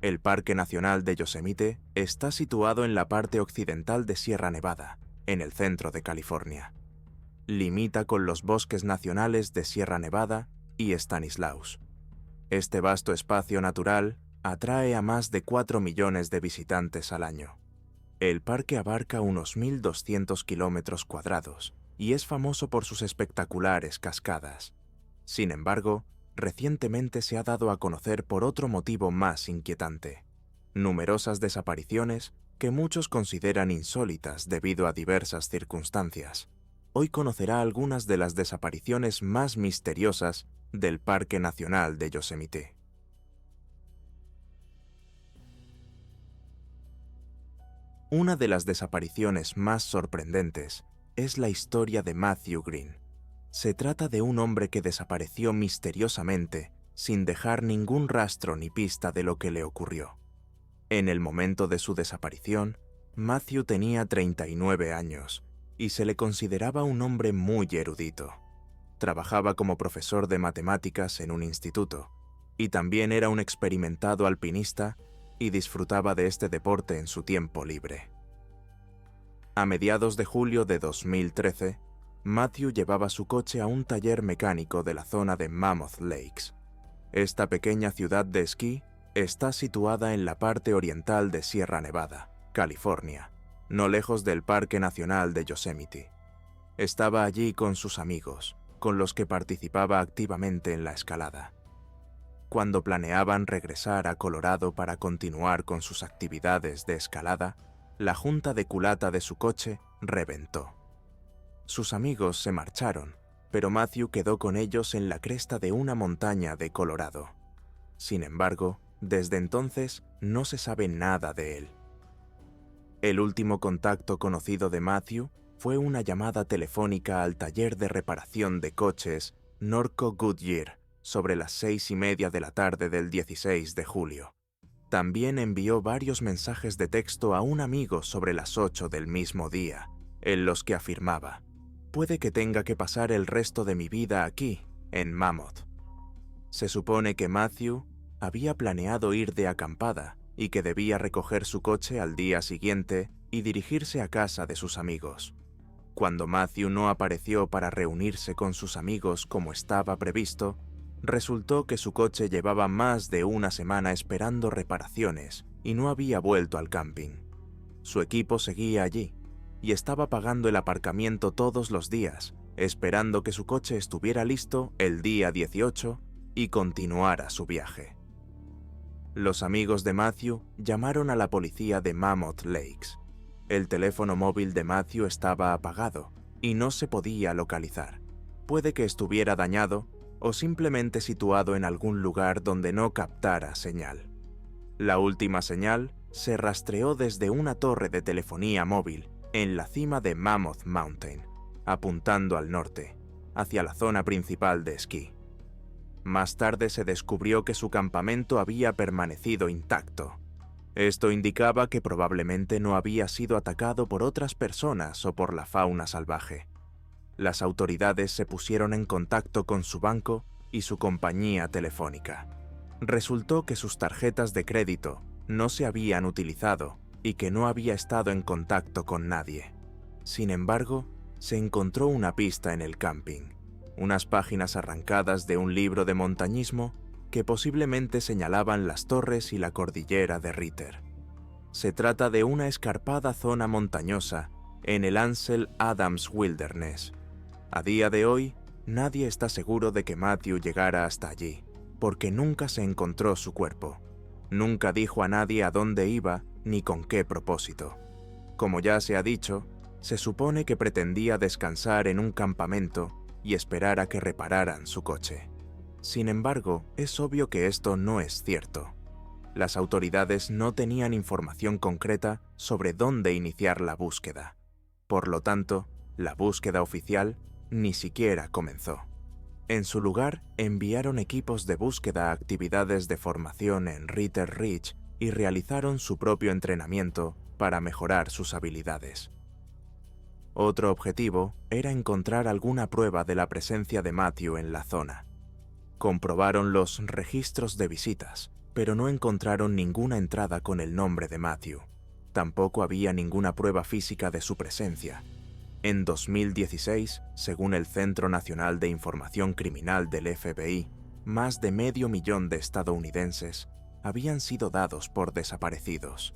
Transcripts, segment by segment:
El Parque Nacional de Yosemite está situado en la parte occidental de Sierra Nevada, en el centro de California. Limita con los bosques nacionales de Sierra Nevada y Stanislaus. Este vasto espacio natural atrae a más de 4 millones de visitantes al año. El parque abarca unos 1.200 kilómetros cuadrados y es famoso por sus espectaculares cascadas. Sin embargo, recientemente se ha dado a conocer por otro motivo más inquietante: numerosas desapariciones que muchos consideran insólitas debido a diversas circunstancias. Hoy conocerá algunas de las desapariciones más misteriosas del Parque Nacional de Yosemite. Una de las desapariciones más sorprendentes es la historia de Matthew Green. Se trata de un hombre que desapareció misteriosamente sin dejar ningún rastro ni pista de lo que le ocurrió. En el momento de su desaparición, Matthew tenía 39 años y se le consideraba un hombre muy erudito. Trabajaba como profesor de matemáticas en un instituto y también era un experimentado alpinista y disfrutaba de este deporte en su tiempo libre. A mediados de julio de 2013, Matthew llevaba su coche a un taller mecánico de la zona de Mammoth Lakes. Esta pequeña ciudad de esquí está situada en la parte oriental de Sierra Nevada, California, no lejos del Parque Nacional de Yosemite. Estaba allí con sus amigos, con los que participaba activamente en la escalada. Cuando planeaban regresar a Colorado para continuar con sus actividades de escalada, la junta de culata de su coche reventó. Sus amigos se marcharon, pero Matthew quedó con ellos en la cresta de una montaña de Colorado. Sin embargo, desde entonces no se sabe nada de él. El último contacto conocido de Matthew fue una llamada telefónica al taller de reparación de coches Norco Goodyear sobre las 6:30 de la tarde del 16 de julio. También envió varios mensajes de texto a un amigo sobre las 8 del mismo día, en los que afirmaba: «Puede que tenga que pasar el resto de mi vida aquí, en Mammoth». Se supone que Matthew había planeado ir de acampada y que debía recoger su coche al día siguiente y dirigirse a casa de sus amigos. Cuando Matthew no apareció para reunirse con sus amigos como estaba previsto, resultó que su coche llevaba más de una semana esperando reparaciones y no había vuelto al camping. Su equipo seguía allí y estaba pagando el aparcamiento todos los días, esperando que su coche estuviera listo el día 18 y continuara su viaje. Los amigos de Matthew llamaron a la policía de Mammoth Lakes. El teléfono móvil de Matthew estaba apagado y no se podía localizar. Puede que estuviera dañado o simplemente situado en algún lugar donde no captara señal. La última señal se rastreó desde una torre de telefonía móvil en la cima de Mammoth Mountain, apuntando al norte, hacia la zona principal de esquí. Más tarde se descubrió que su campamento había permanecido intacto. Esto indicaba que probablemente no había sido atacado por otras personas o por la fauna salvaje. Las autoridades se pusieron en contacto con su banco y su compañía telefónica. Resultó que sus tarjetas de crédito no se habían utilizado y que no había estado en contacto con nadie. Sin embargo, se encontró una pista en el camping, unas páginas arrancadas de un libro de montañismo que posiblemente señalaban las torres y la cordillera de Ritter. Se trata de una escarpada zona montañosa en el Ansel Adams Wilderness. A día de hoy, nadie está seguro de que Matthew llegara hasta allí, porque nunca se encontró su cuerpo. Nunca dijo a nadie a dónde iba ni con qué propósito. Como ya se ha dicho, se supone que pretendía descansar en un campamento y esperar a que repararan su coche. Sin embargo, es obvio que esto no es cierto. Las autoridades no tenían información concreta sobre dónde iniciar la búsqueda. Por lo tanto, la búsqueda oficial ni siquiera comenzó. En su lugar, enviaron equipos de búsqueda a actividades de formación en Ritter Ridge y realizaron su propio entrenamiento para mejorar sus habilidades. Otro objetivo era encontrar alguna prueba de la presencia de Matthew en la zona. Comprobaron los registros de visitas, pero no encontraron ninguna entrada con el nombre de Matthew. Tampoco había ninguna prueba física de su presencia. En 2016, según el Centro Nacional de Información Criminal del FBI, más de 500.000 de estadounidenses habían sido dados por desaparecidos.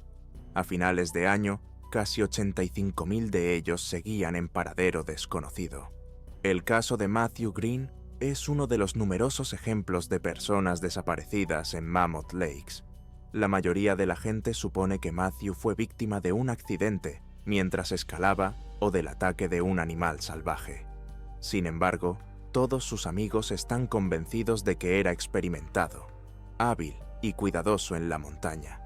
A finales de año, casi 85.000 de ellos seguían en paradero desconocido. El caso de Matthew Green es uno de los numerosos ejemplos de personas desaparecidas en Mammoth Lakes. La mayoría de la gente supone que Matthew fue víctima de un accidente mientras escalaba o del ataque de un animal salvaje. Sin embargo, todos sus amigos están convencidos de que era experimentado, hábil y cuidadoso en la montaña.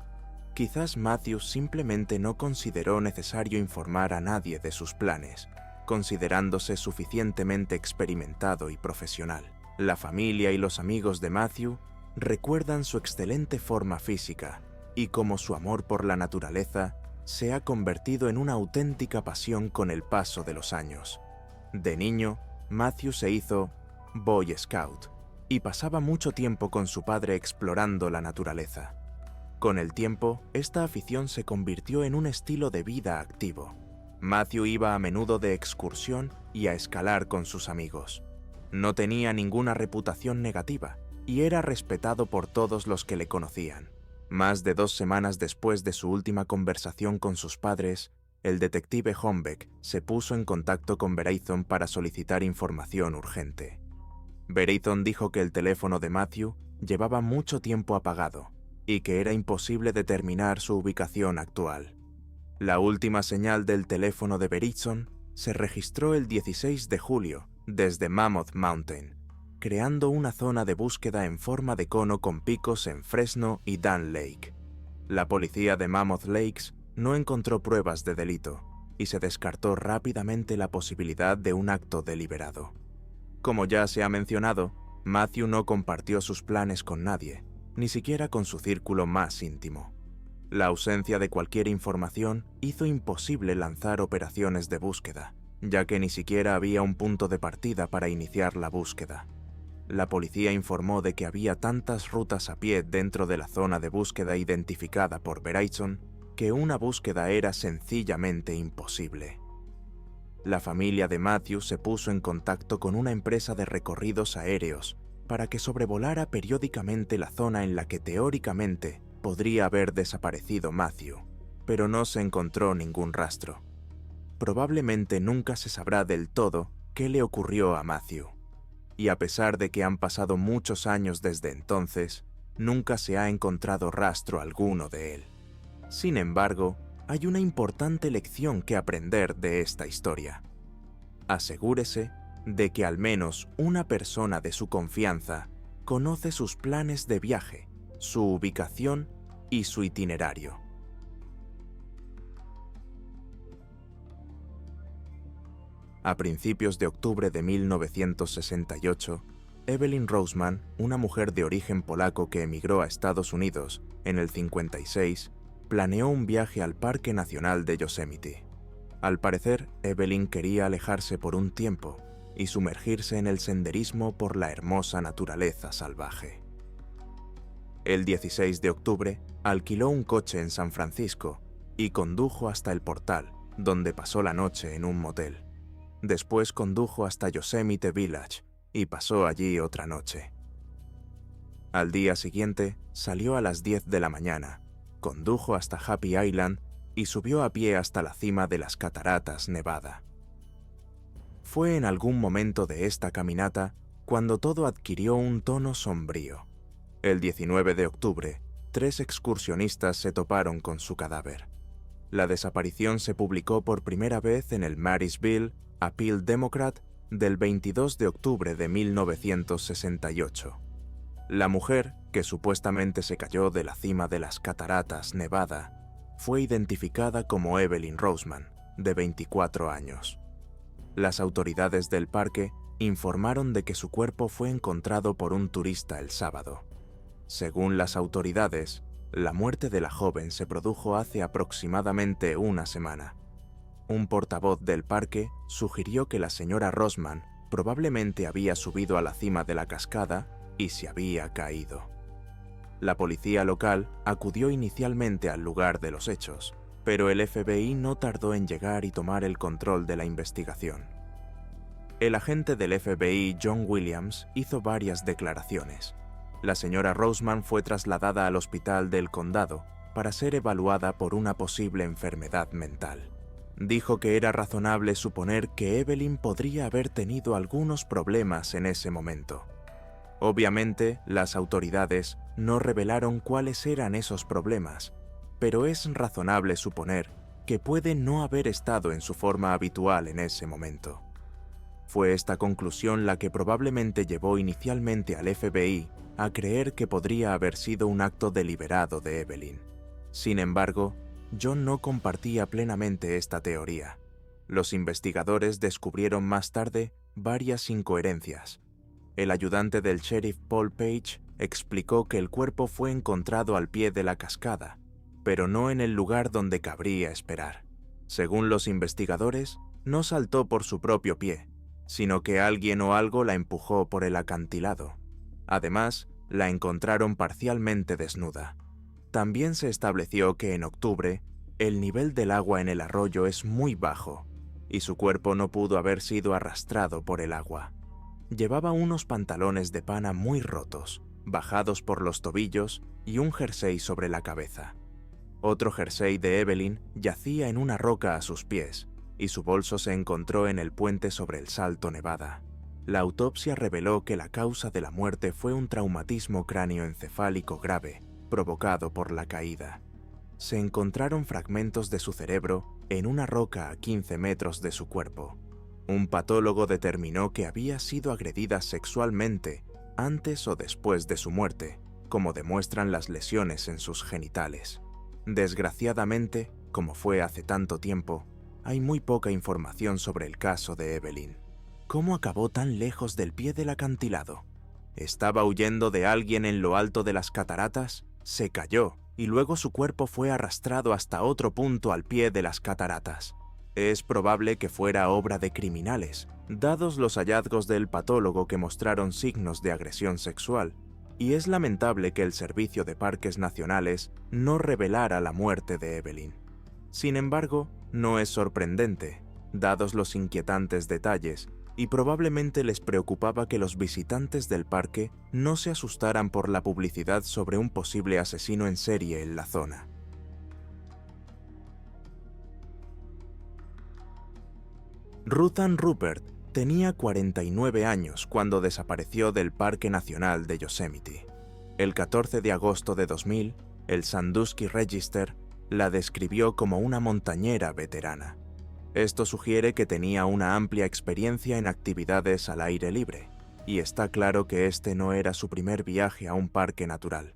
Quizás Matthew simplemente no consideró necesario informar a nadie de sus planes, considerándose suficientemente experimentado y profesional. La familia y los amigos de Matthew recuerdan su excelente forma física y cómo su amor por la naturaleza se ha convertido en una auténtica pasión con el paso de los años. De niño, Matthew se hizo Boy Scout y pasaba mucho tiempo con su padre explorando la naturaleza. Con el tiempo, esta afición se convirtió en un estilo de vida activo. Matthew iba a menudo de excursión y a escalar con sus amigos. No tenía ninguna reputación negativa y era respetado por todos los que le conocían. Más de 2 semanas después de su última conversación con sus padres, el detective Hombeck se puso en contacto con Verizon para solicitar información urgente. Verizon dijo que el teléfono de Matthew llevaba mucho tiempo apagado y que era imposible determinar su ubicación actual. La última señal del teléfono de Verizon se registró el 16 de julio desde Mammoth Mountain, creando una zona de búsqueda en forma de cono con picos en Fresno y Dan Lake. La policía de Mammoth Lakes no encontró pruebas de delito y se descartó rápidamente la posibilidad de un acto deliberado. Como ya se ha mencionado, Matthew no compartió sus planes con nadie, ni siquiera con su círculo más íntimo. La ausencia de cualquier información hizo imposible lanzar operaciones de búsqueda, ya que ni siquiera había un punto de partida para iniciar la búsqueda. La policía informó de que había tantas rutas a pie dentro de la zona de búsqueda identificada por Verizon que una búsqueda era sencillamente imposible. La familia de Matthew se puso en contacto con una empresa de recorridos aéreos para que sobrevolara periódicamente la zona en la que teóricamente podría haber desaparecido Matthew, pero no se encontró ningún rastro. Probablemente nunca se sabrá del todo qué le ocurrió a Matthew, y a pesar de que han pasado muchos años desde entonces, nunca se ha encontrado rastro alguno de él. Sin embargo, hay una importante lección que aprender de esta historia. Asegúrese de que al menos una persona de su confianza conoce sus planes de viaje, su ubicación y su itinerario. A principios de octubre de 1968, Evelyn Roseman, una mujer de origen polaco que emigró a Estados Unidos en el 56, planeó un viaje al Parque Nacional de Yosemite. Al parecer, Evelyn quería alejarse por un tiempo y sumergirse en el senderismo por la hermosa naturaleza salvaje. El 16 de octubre, alquiló un coche en San Francisco y condujo hasta el portal, donde pasó la noche en un motel. Después condujo hasta Yosemite Village y pasó allí otra noche. Al día siguiente, salió a las 10 de la mañana, condujo hasta Happy Island y subió a pie hasta la cima de las Cataratas Nevada. Fue en algún momento de esta caminata cuando todo adquirió un tono sombrío. El 19 de octubre, 3 excursionistas se toparon con su cadáver. La desaparición se publicó por primera vez en el Marysville Appeal Democrat del 22 de octubre de 1968. La mujer, que supuestamente se cayó de la cima de las Cataratas Nevada, fue identificada como Evelyn Roseman, de 24 años. Las autoridades del parque informaron de que su cuerpo fue encontrado por un turista el sábado. Según las autoridades, la muerte de la joven se produjo hace aproximadamente una semana. Un portavoz del parque sugirió que la señora Roseman probablemente había subido a la cima de la cascada y se había caído. La policía local acudió inicialmente al lugar de los hechos, pero el FBI no tardó en llegar y tomar el control de la investigación. El agente del FBI, John Williams, hizo varias declaraciones. La señora Roseman fue trasladada al hospital del condado para ser evaluada por una posible enfermedad mental. Dijo que era razonable suponer que Evelyn podría haber tenido algunos problemas en ese momento. Obviamente, las autoridades no revelaron cuáles eran esos problemas, pero es razonable suponer que puede no haber estado en su forma habitual en ese momento. Fue esta conclusión la que probablemente llevó inicialmente al FBI a creer que podría haber sido un acto deliberado de Evelyn. Sin embargo, John no compartía plenamente esta teoría. Los investigadores descubrieron más tarde varias incoherencias. El ayudante del sheriff Paul Page explicó que el cuerpo fue encontrado al pie de la cascada, pero no en el lugar donde cabría esperar. Según los investigadores, no saltó por su propio pie, sino que alguien o algo la empujó por el acantilado. Además, la encontraron parcialmente desnuda. También se estableció que en octubre, el nivel del agua en el arroyo es muy bajo, y su cuerpo no pudo haber sido arrastrado por el agua. Llevaba unos pantalones de pana muy rotos, bajados por los tobillos, y un jersey sobre la cabeza. Otro jersey de Evelyn yacía en una roca a sus pies, y su bolso se encontró en el puente sobre el Salto Nevada. La autopsia reveló que la causa de la muerte fue un traumatismo cráneoencefálico grave, provocado por la caída. Se encontraron fragmentos de su cerebro en una roca a 15 metros de su cuerpo. Un patólogo determinó que había sido agredida sexualmente antes o después de su muerte, como demuestran las lesiones en sus genitales. Desgraciadamente, como fue hace tanto tiempo, hay muy poca información sobre el caso de Evelyn. ¿Cómo acabó tan lejos del pie del acantilado? ¿Estaba huyendo de alguien en lo alto de las cataratas? Se cayó, y luego su cuerpo fue arrastrado hasta otro punto al pie de las cataratas. Es probable que fuera obra de criminales, dados los hallazgos del patólogo que mostraron signos de agresión sexual, y es lamentable que el Servicio de Parques Nacionales no revelara la muerte de Evelyn. Sin embargo, no es sorprendente, dados los inquietantes detalles, y probablemente les preocupaba que los visitantes del parque no se asustaran por la publicidad sobre un posible asesino en serie en la zona. Ruth Ann Rupert tenía 49 años cuando desapareció del Parque Nacional de Yosemite. El 14 de agosto de 2000, el Sandusky Register la describió como una montañera veterana. Esto sugiere que tenía una amplia experiencia en actividades al aire libre, y está claro que este no era su primer viaje a un parque natural.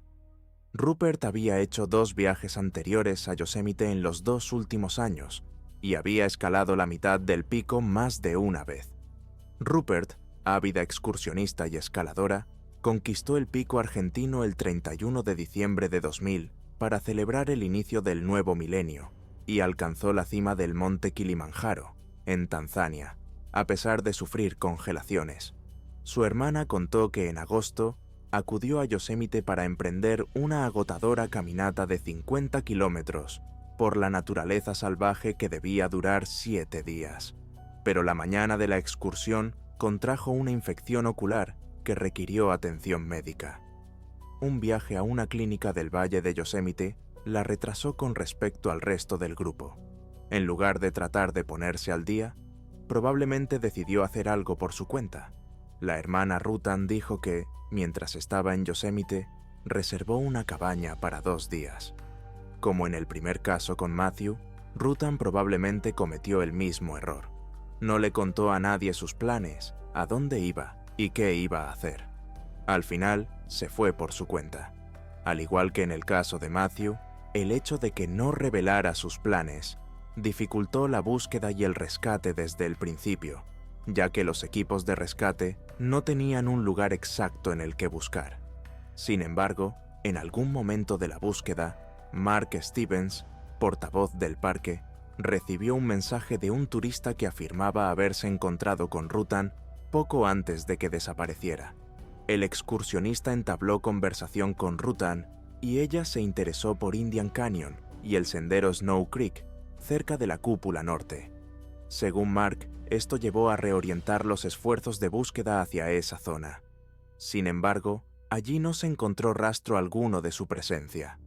Rupert había hecho 2 viajes anteriores a Yosemite en los 2 últimos años, y había escalado la mitad del pico más de una vez. Rupert, ávida excursionista y escaladora, conquistó el pico argentino el 31 de diciembre de 2000 para celebrar el inicio del nuevo milenio, y alcanzó la cima del monte Kilimanjaro, en Tanzania, a pesar de sufrir congelaciones. Su hermana contó que en agosto acudió a Yosemite para emprender una agotadora caminata de 50 kilómetros por la naturaleza salvaje que debía durar 7 días. Pero la mañana de la excursión contrajo una infección ocular que requirió atención médica. Un viaje a una clínica del Valle de Yosemite la retrasó con respecto al resto del grupo. En lugar de tratar de ponerse al día, probablemente decidió hacer algo por su cuenta. La hermana Ruth Ann dijo que, mientras estaba en Yosemite, reservó una cabaña para 2 días. Como en el primer caso con Matthew, Ruth Ann probablemente cometió el mismo error. No le contó a nadie sus planes, a dónde iba y qué iba a hacer. Al final, se fue por su cuenta. Al igual que en el caso de Matthew, el hecho de que no revelara sus planes dificultó la búsqueda y el rescate desde el principio, ya que los equipos de rescate no tenían un lugar exacto en el que buscar. Sin embargo, en algún momento de la búsqueda, Mark Stevens, portavoz del parque, recibió un mensaje de un turista que afirmaba haberse encontrado con Ruth Ann poco antes de que desapareciera. El excursionista entabló conversación con Ruth Ann y ella se interesó por Indian Canyon y el sendero Snow Creek, cerca de la cúpula norte. Según Mark, esto llevó a reorientar los esfuerzos de búsqueda hacia esa zona. Sin embargo, allí no se encontró rastro alguno de su presencia.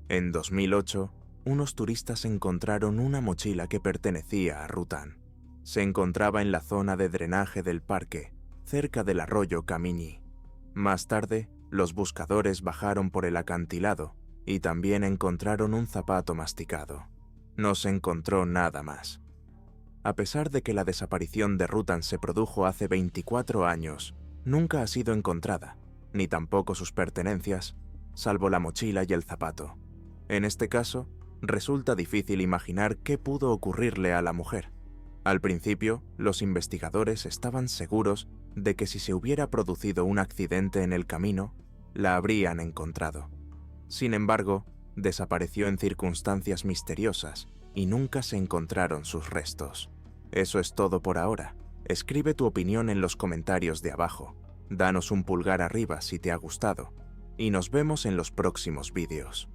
En 2008, unos turistas encontraron una mochila que pertenecía a Ruth Ann. Se encontraba en la zona de drenaje del parque, cerca del arroyo Camini. Más tarde, los buscadores bajaron por el acantilado y también encontraron un zapato masticado. No se encontró nada más. A pesar de que la desaparición de Ruth Ann se produjo hace 24 años, nunca ha sido encontrada, ni tampoco sus pertenencias, salvo la mochila y el zapato. En este caso, resulta difícil imaginar qué pudo ocurrirle a la mujer. Al principio, los investigadores estaban seguros de que si se hubiera producido un accidente en el camino, la habrían encontrado. Sin embargo, desapareció en circunstancias misteriosas y nunca se encontraron sus restos. Eso es todo por ahora. Escribe tu opinión en los comentarios de abajo. Danos un pulgar arriba si te ha gustado. Y nos vemos en los próximos vídeos.